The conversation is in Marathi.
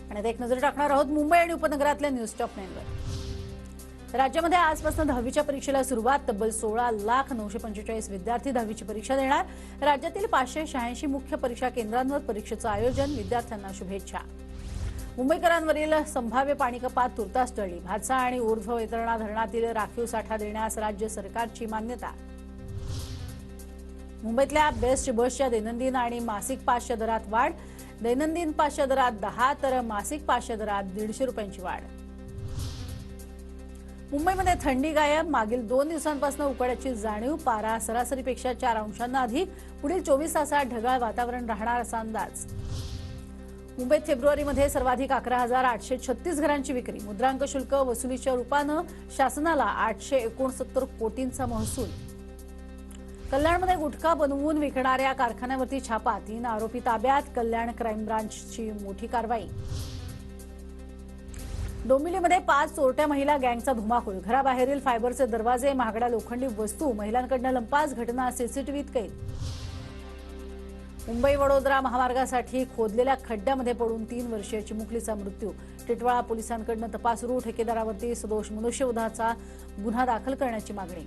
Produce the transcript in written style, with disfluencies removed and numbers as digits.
आणि आता एक नजर टाकणार आहोत मुंबई आणि उपनगरातल्या न्यूज टॉप 9 वर। राज्यामध्ये आजपासून 10वीच्या परीक्षेला सुरुवात। तब्बल 16,945 विद्यार्थी 10वीची परीक्षा देणार। राज्यातील 586 मुख्य परीक्षा केंद्रांवर परीक्षेचं आयोजन। विद्यार्थ्यांना शुभेच्छा। मुंबईकरांवरील संभाव्य पाणी कपात तुर्तास टळली। भातसा आणि ऊर्ध्व वैतरणा धरणातील राखीव साठा देण्यास राज्य सरकारची मान्यता। मुंबईतल्या बेस्ट बसच्या दैनंदिन आणि मासिक पासच्या दरात वाढ। दैनंदिन पासच्या दरात 10 तर मासिक पासच्या दरात 150 रुपयांची वाढ। मुंबईमध्ये थंडी गायब। मागील 2 दिवसांपासून उकाड्याची जाणीव। पारा सरासरीपेक्षा 4 अंशांना अधिक। पुढील 24 तासात ढगाळ वातावरण राहणार असा अंदाज। मुंबईत फेब्रुवारीमध्ये सर्वाधिक 11,836 घरांची विक्री। मुद्रांक शुल्क वसुलीच्या रूपानं शासनाला 869 कोटींचा महसूल। कल्याणमध्ये गुटखा बनवून विकणाऱ्या कारखान्यावरती छापा। 3 आरोपी ताब्यात। कल्याण क्राईम ब्रांचची मोठी कारवाई। डोंबिवलीमध्ये 5 चोरट्या महिला गँगचा धुमाकूळ। घराबाहेरील फायबरचे दरवाजे, महागड्या लोखंडी वस्तू, महिलांकडून लंपास। घटना सीसीटीव्हीत कैद। मुंबई वडोदरा महामार्गासाठी खोदलेल्या खड्ड्यामध्ये पडून 3 वर्षीय चिमुकलीचा मृत्यू। टिटवाळा पोलिसांकडून तपास सुरू। ठेकेदारावरती सदोष मनुष्यवधाचा गुन्हा दाखल करण्याची मागणी।